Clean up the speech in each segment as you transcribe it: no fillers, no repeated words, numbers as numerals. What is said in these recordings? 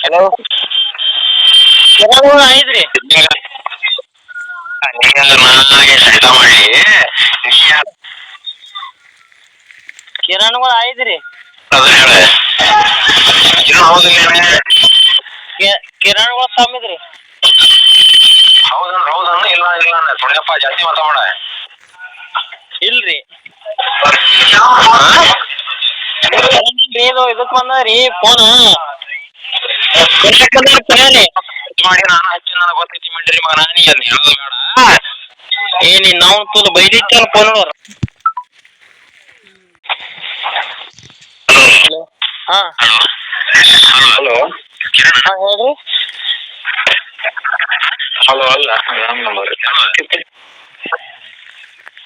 Hello ಐದ್ರಿ ಕಿರಣಗಳು ಐದ್ರಿ ಕಿರಣಗಳು ತಮ್ಮಿದ್ರಿ. ಹೌದನ್ನ ಇಲ್ಲ ಇಲ್ಲ ಸುಳ್ಯಪ್ಪ ಜಾಸ್ತಿ ಮಾತಾಡ ಇಲ್ರಿ ಇದಕ್ ಬಂದ್ರಿ ಫೋನ್ ಮಾಡಿ ನಾನು ಹಚ್ಚಿ ನನಗೆ ಗೊತ್ತೈತಿ ಮಾಡ್ರಿ ಮಗ ನಾನಿ ಅದ್ ಹೇಳೋದು ಬೇಡ. ಏನಿ ನಾವು ತುಳು ಬೈದಿತ್ತಲ್ಲ ಫೋನ್ ಹಲೋ ಹಾ ಹಲೋ ಹಾ ಹೇಳ್ರಿ. ಹಲೋ ಅಲ್ಲ ನಂಬರ್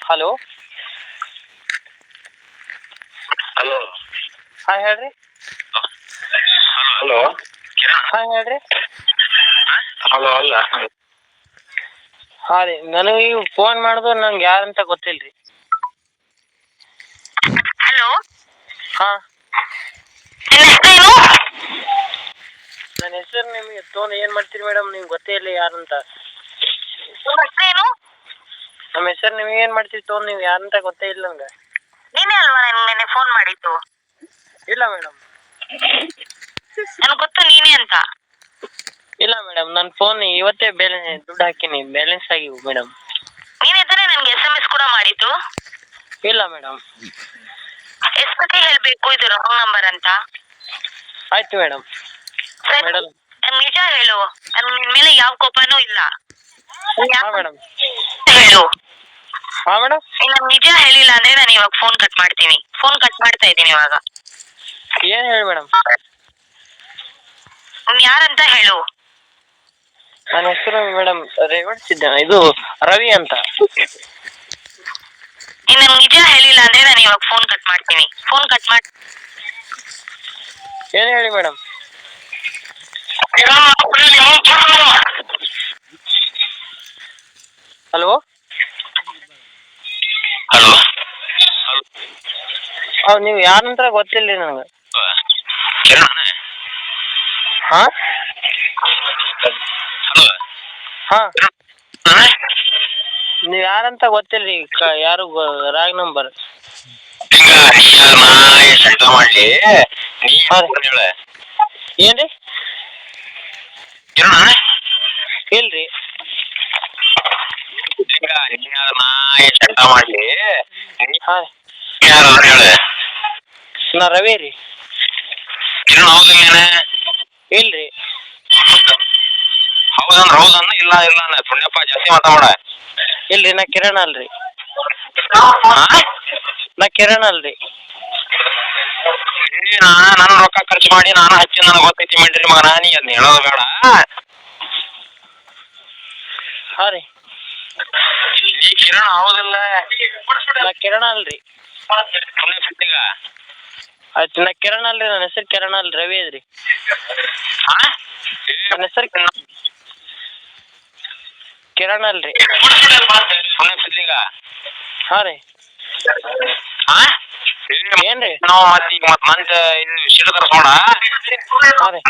ಹಲೋ ಹಲೋ ಹಾ ಹೇಳ್ರಿ. ಹಲೋ ಹಾ ಹೇಳ್ರಿ. ಹಲೋ ಅಲ್ಲ ಹಾ ರೀ ನನಗೆ ಈಗ ಫೋನ್ ಮಾಡಿದ್ರು ನಂಗೆ ಯಾರಂತ ಗೊತ್ತಿಲ್ರಿ. ಹಲೋ ಹಾ ನಿನ್ನ ಹೆಸರೇನು? ನನ್ನ ಹೆಸರು ನಿಮಗೆ ಫೋನ್ ಏನ್ ಮಾಡ್ತೀರಿ ಮೇಡಮ್, ನಿಮ್ಗೆ ಗೊತ್ತೇ ಇಲ್ಲ ಯಾರಂತ. ನಿಮ್ಮ ಹೆಸರೇನು? ನಮ್ಮ ಹೆಸರು ನಿಮ್ಗೆ ಏನ್ ಮಾಡ್ತೀರಿ ತೋನ್ ನೀವು ಯಾರಂತ ಗೊತ್ತೇ ಇಲ್ಲ ನಂಗೆ. ನೀನೇ ಅಲ್ವಾ ನನಗೆ ಫೋನ್ ಮಾಡಿದ್ದು? ಇಲ್ಲ ಮೇಡಮ್. ನನಗೆ ಗೊತ್ತು ನೀನೇ ಅಂತ. ಇಲ್ಲ ಮೇಡಮ್, ನನ್ನ ಫೋನ್ ಇವತ್ತೇ ದುಡ್ಡು ಹಾಕಿನಿ, ಬ್ಯಾಲೆನ್ಸ್ ಆಗಿವು ಮೇಡಮ್. ನೀನೇ ತಾನೇ ನನಗೆ SMS ಕೂಡ ಮಾಡಿದ್ದು? ಇಲ್ಲ ಮೇಡಮ್. ಎಷ್ಟು ಸತಿ ಹೇಳ್ಬೇಕು ಇದು ರಾಂಗ್ ನಂಬರ್ ಅಂತ? ಆಯ್ತು ಮೇಡಮ್. ಮೇಡಮ್ ನಿಜ ಹೇಳು, ನಿನ್ ಮೇಲೆ ಯಾವ ಕೋಪನೂ ಇಲ್ಲ. ಹಾ ಮೇಡಮ್. ಹೇಳು. ಹಾ ಮೇಡಮ್. ನನ್ ನಿಜ ಹೇಳಿಲ್ಲ ಅಂದ್ರೆ ನಾನು ಇವಾಗ ಫೋನ್ ಕಟ್ ಮಾಡ್ತೀನಿ. ಫೋನ್ ಕಟ್ ಮಾಡ್ತಾ ಇದ್ದೀನಿ ಇವಾಗ. ಏನ್ ಹೇಳಿ ಮೇಡಮ್? ನೀನ್ ಯಾರಂತ ಹೇಳು. ನನ್ನ ಹೆಸರು ಮೇಡಮ್ ಇದು ರವಿ ಅಂತ. ನೀನ್ ನನ್ ನಿಜ ಹೇಳಿಲ್ಲ ಅಂದ್ರೆ ನಾನು ಇವಾಗ ಫೋನ್ ಕಟ್ ಮಾಡ್ತೀನಿ. ಫೋನ್ ಕಟ್ ಮಾಡಿ. ಏನ್ ಹೇಳಿ ಮೇಡಮ್? ಹಲೋ ಹಲೋ ನೀವು ಯಾರಂತ ಗೊತ್ತಿಲ್ರಿ ನನಗೆ. ಹಾ ಹಾ ನೀವ್ ಯಾರಂತ ಗೊತ್ತಿಲ್ರಿ. ಯಾರು ರಾಂಗ್ ನಂಬರ್. ಮಾಡ್ಲಿ ಏನ್ರಿ? ಇಲ್ರಿ. ಮಾಡ್ಲಿ ಹಾ ಹೇಳ. ನಾ ರವಿ ರೀ. ಇಲ್ರಿ. ಹೌದನ್ನ ಇಲ್ಲ ಇಲ್ಲ ಸುಳ್ಯಪ್ಪ ಜಾಸ್ತಿ ಮಾತಾಡ. ಇಲ್ರಿ ನಾ ಕಿರಣ್ ಅಲ್ರಿ. ನಾ ಕಿರಣ್ ಅಲ್ರಿ. ನಾನು ರೊಕ್ಕ ಖರ್ಚು ಮಾಡಿ ನಾನು ಹಚ್ಚಿ ನನಗೆ ಗೊತ್ತೈತಿ ಮಾಡ್ರಿ ಮಗ ನಾನಿ ಅದ್ ಹೇಳೋದು ಬೇಡ. ಹಾ ರೀ. ಈ ಕಿರಣ್ ಹೌದಿಲ್ಲ? ನಾ ಕಿರಣ್ ಅಲ್ರಿ. ಆಯ್ತು ನಾ ಕಿರಣ್ ಅಲ್ರಿ. ನನ್ನ ಹೆಸರು ಕಿರಣ್ ಅಲ್ರಿ, ರವಿ ಅದ್ರಿ. ನನ್ನ ಹೆಸರು ಕಿರಣ್ ಅಲ್ರಿ. ಹಾ ರೀ. ಏನ್ರಿ? ನಾವು ಮತ್ತೆ ಶೀಟ ತರಿಸೋಣ. ಹಾ ರೀ.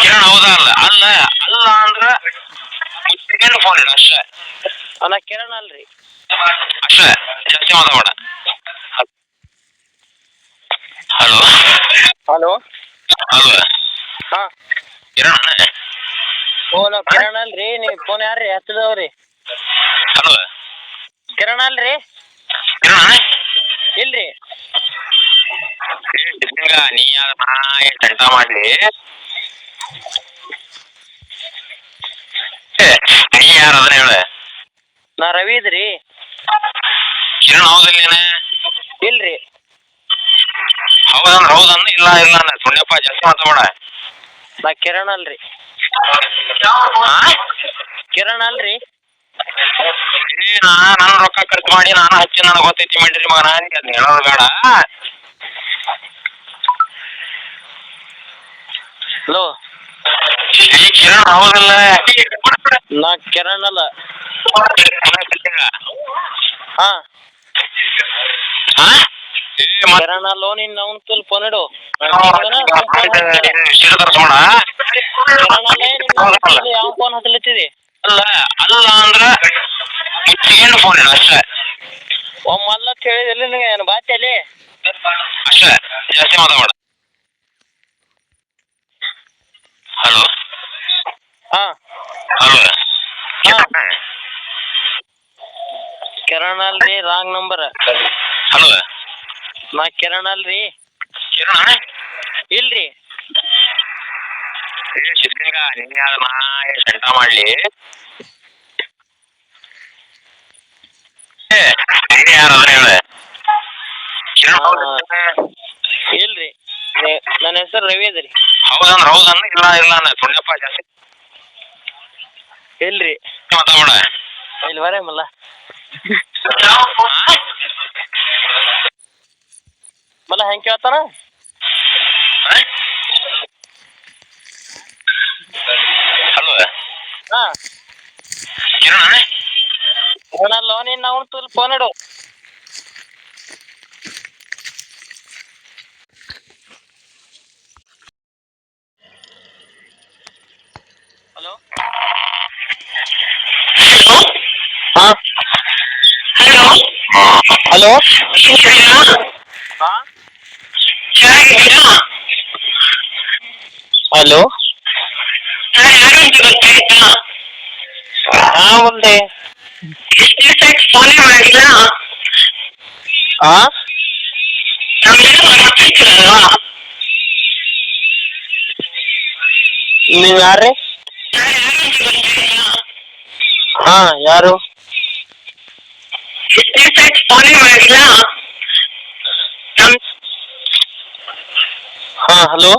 ಕಿರಣ್ ಹೌದಾ ಅಲ್ಲ? ಅಲ್ಲ ಅಲ್ಲ ಅಂದ್ರ ಫೋನ್ ಇಡ ಅಷ್ಟೇ. ನಾ ಕಿರಣ್ ಅಲ್ರಿ. ಅಷ್ಟೇ, ಜಾಸ್ತಿ ಮಾತಾಡ. ಹಲೋ ಹಲೋ ಹಲೋ ಹಾ ಕಿರಣ್ ನಾ ಕಿರಣ್ ಅಲ್ರಿ. ನೀವ್ ಫೋನ್ ಯಾರ್ರಿ ಹಚ್ಚದವ್ರಿ? ಹಲೋ ಕಿರಣ್ ಅಲ್ರಿ. ಕಿರಣ್ ಇಲ್ರಿ. ನೀ ಚಂಟ ಮಾಡ್ಲಿ. ನೀ ಯಾರ ಅದನ್ನ ಹೇಳ. ನಾ ರವಿ ಇದ್ರಿ. ಕಿರಣ್ ಹೌದಿಲ್ಲ? ಇಲ್ರಿ. ಹೌದನ್ನ ಇಲ್ಲ ಇಲ್ಲ ಸುಳ್ಯಪ್ಪ ಜಾಸ್ತಿ ಮಾತಾಡ. ನಾ ಕಿರಣ್ ಅಲ್ರಿ. ಕಿರಣ್ ಅಲ್ರಿ. ನಾನು ರೊಕ್ಕ ಖರ್ಚು ಮಾಡಿ ನಾನು ಹಚ್ಚಿ ನನಗೆ ಗೊತ್ತೈತಿ ಮಾಡ್ರಿ ಮಗ ನಾನಿ ಅದ್ ಹೇಳೋದು ಬೇಡ. ಹಲೋ ಈ ಕಿರಣ್ ಹೌದಿಲ್ಲ? ನಾ ಕಿರಣ್ ಅಲ್ಲ. ಹಾ ಕಿರಣ್ ಅಲ್ಲೋ. ನೀನ್ ಅವ್ನ ಫೋನ್ ಇಡು. ತರ್ಸೋಣ. ಯಾವ ಫೋನ್ ಹತ್ತಲತ್ತಿದಿ? ಅಲ್ಲ ಅಂದ್ರ ಮುಚ್ಚಿಕೊಂಡು ಫೋನ್ ಇಡು ಅಷ್ಟೇ. ಒಮ್ಮಲ್ಲ ಹೇಳಿದಿಲ್ಲ ನಿನಗೆ ಏನು ಬಾಚಲ್ಲಿ ಅಷ್ಟೇ, ಜಾಸ್ತಿ ಮಾತಾಡ. ಹಲೋ ಹಾ ಹಲೋ ಕಿರಣ್ ಅಲ್ರಿ, ರಾಂಗ್ ನಂಬರ್. ಹಲೋ ನಾ ಕಿರಣ್ ಅಲ್ರಿ. ಕಿರಣ ಇಲ್ರಿ. ಸಿದ್ಲಿಂಗ ನಿನ್ನೆ ಅದ ನಾ ಸೆಂಟ ಮಾಡ್ಲಿ ಯಾರ ಹೇಳ. ಇಲ್ರಿ, ನನ್ನ ಹೆಸರು ರವಿ ಅದ್ರಿ. ಹೌದನ್ನ ಇಲ್ಲ ಇಲ್ಲ ಸುಣ್ಯಪ್ಪ ಜಾಸ್ತಿ ಇಲ್ರಿ. ಮಾತಾಡ ಇಲ್ಲಿ ಬರೇಮಲ್ಲ ಮಲ್ಲ ಹೆಂಗ್ ಕೇಳ್ತಾನ? ಹಲೋ ಹಾ ಕಿರಣ ಅವನಲ್ಲ ನೀನ್ ನಾವು ತುಲ್ ಫೋನ್ ಇಡು. ಹಲೋ ಹಾ ಹಲೋ ಹಲೋ ಹಾ ಹಲೋ ಹಾ ಮುಂದೆ ಫೋನೇ ಮಾಡಿಲ್ಲ. ಹಾ ನೀವ್ ಯಾರ್ರಿ? ಹಾ ಯಾರು? ಫೋನೇ ಮಾಡಿಲ್ಲ. ಹಾ ಹಲೋ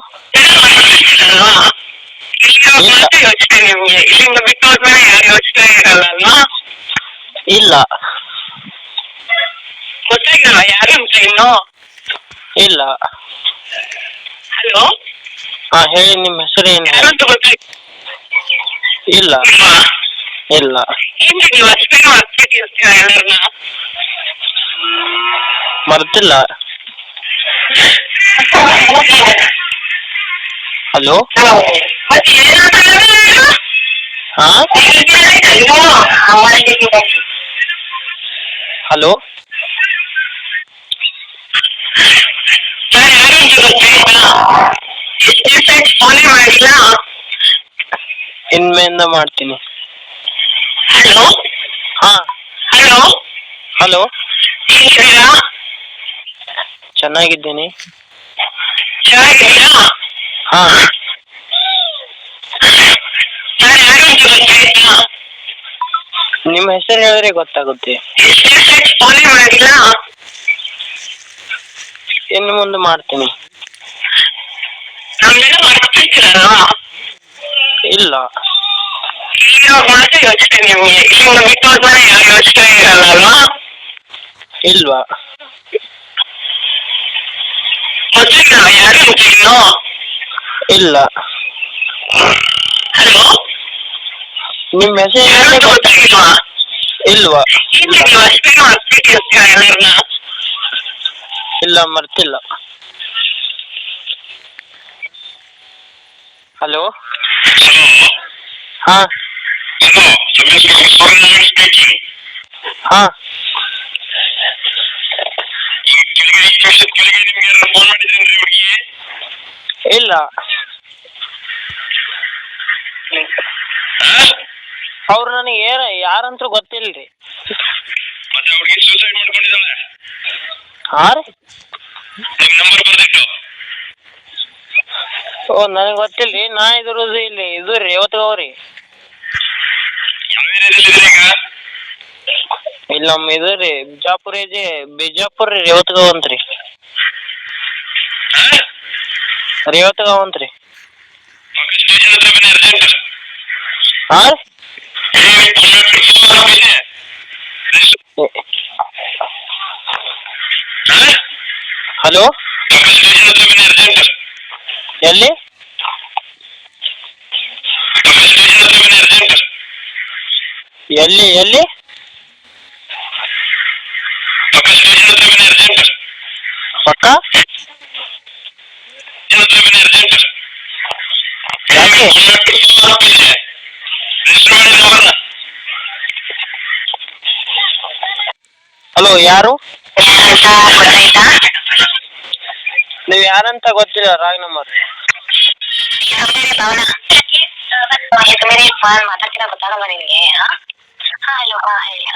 ಯೋಚನೆ ನಿಮ್ಗೆ ಇಲ್ಲಿಂದ ಬಿಟ್ಟು ಹೋದ್ಮೇಲೆ ಯಾರು ಯೋಚನೆ ಇರಲ್ಲ ಅಲ್ವಾ? ಇಲ್ಲ. ಗೊತ್ತಾಗಿಲ್ವಾ ಯಾರು ಅಂತ ಇನ್ನು? ಇಲ್ಲ. ಹಲೋ ಹಾ ಹೇಳಿ, ನಿಮ್ಮ ಹೆಸರು ಏನು? ಯಾರು ಅಂತ ಗೊತ್ತಾಯ್ತು? ಇಲ್ಲ ಇಲ್ಲ. ಏನ್ರಿ ನೀವು ಅಷ್ಟೇ ಮರ್ತ್ಬಿಟ್ಟಿರ್ತೀರ ಎಲ್ಲರನ್ನ? ಮರ್ತಿಲ್ಲ. ಹಲೋ ಮತ್ತೆ ಹಾ ಹಲೋ ಫೋನೇ ಮಾಡಿಲ್ಲ. ಇನ್ಮೇಲಿಂದ ಮಾಡ್ತೀನಿ. ಹಲೋ ಹಾ ಹಲೋ ಹಲೋ ಹೇಗಿದ್ದೀರಾ? ಚೆನ್ನಾಗಿದ್ದೀನಿ. ಚೆನ್ನಾಗಿದ್ದೀರಾ? ಹಾ ನಾನು ಯಾರು ಅಂತ ಗೊತ್ತಾಯ್ತಾ? ನಿಮ್ಮ ಹೆಸರು ಹೇಳಿದ್ರೆ ಗೊತ್ತಾಗುತ್ತೆ. ಫೋನೇ ಮಾಡಿಲ್ಲ. ಇನ್ನು ಮುಂದೆ ಮಾಡ್ತೀನಿ. ನಮ್ಮೆಲ್ಲ ಮರ್ತಿರ್ತೀರಲ್ವಾ? ಇಲ್ಲ. ಇಲ್ಲಿರೋ ಮಾತ್ರ ಯೋಚನೆ ನಿಮ್ಗೆ ಇಲ್ಲಿಂದ ಬಿಟ್ಟು ಹೋದ್ಮೇಲೆ ಯಾರು ಯೋಚನೆ ಇರಲ್ಲ ಅಲ್ವಾ? ಇಲ್ವಾ. ಗೊತ್ತಾಗಿಲ್ವಾ ಯಾರು ಅಂತ ಇನ್ನು? ಇಲ್ಲ. ಹಲೋ ನಿಮ್ಮ ಹೆಸರು ಯಾರು ಅಂತ ಗೊತ್ತಾಗಿಲ್ವಾ? ಇಲ್ವಾ. ಏನ್ರಿ ನೀವು ಅಷ್ಟೇ ಮರ್ತ್ಬಿಟ್ಟಿರ್ತೀರ ಎಲ್ಲರನ್ನ? ಇಲ್ಲ, ಮರ್ತಿಲ್ಲ. ಹಲೋ ಹಾ ಹಾ ಇಲ್ಲ. ಅವ್ರು ನನಗೆ ಯಾರಂತ ಗೊತ್ತಿಲ್ರಿ. ಮತ್ತೆ ಅವ್ರಿಗೆ ಸೂಸೈಡ್ ಮಾಡ್ಕೊಂಡಿದ್ದಾಳೆ. ಹಾ ರೀ. ನಿಮ್ ನಂಬರ್ ಬರ್ದಿಟ್ಟು. ಓ ನನಗೆ ಗೊತ್ತಿಲ್ರಿ. ನಾ ಇದ್ರದ್ದು ಇಲ್ಲಿ ಇದು ರೀ ರೇವತ್ಗಾವ್ರಿ. ಯಾವ ಏರಿಯಾದಲ್ಲಿ ಈಗ? ಇಲ್ಲಿ ನಮ್ಮ ಇದು ರೀ ಬಿಜಾಪುರ ರೀ, ರೇವತ್ಗಾವ್ ಅಂತ್ರಿ. ರೇವತ್ಗಾವ್ ಅಂತ್ರಿ. ಹಾ ರೀ. ಹಲೋ ಎಲ್ಲಿ? ಎಲ್ಲಿ ಎಲ್ಲಿ? ಪಕ್ಕ ಹಲೋ, ಯಾರು? ಗೊತ್ತಾಯ್ತಾ? ನೀವು ಯಾರಂತ ಗೊತ್ತಿಲ್ಲ, ರಾಂಗ್ ನಂಬರ್. मेरे फोन ಮಾತಾಡ್ತೀರಾ ಗೊತ್ತಾಗಲ್ಲ ನಿನಗೆ? ಹಲೋ, ಹೇಳಿ.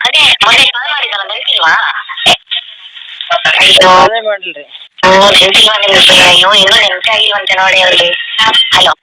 ಅದೇ ಮೊನ್ನೆ ಕಾಲ್ ಮಾಡಿದ್ದಲ್ಲ, ನೆನಪಿಲ್ವಾ? ಅಯ್ಯೋ ಅದೇ ಮಾಡಿಲ್ರಿ. ನೆನಪಿಲ್ವಾ ನಿಮಗೆ? ಅಯ್ಯೋ ಇನ್ನೂ ನೆನಪೇ ಆಗಿಲ್ವಂತೆ ನೋಡಿ ಅವ್ರಿಗೆ. ಹಲೋ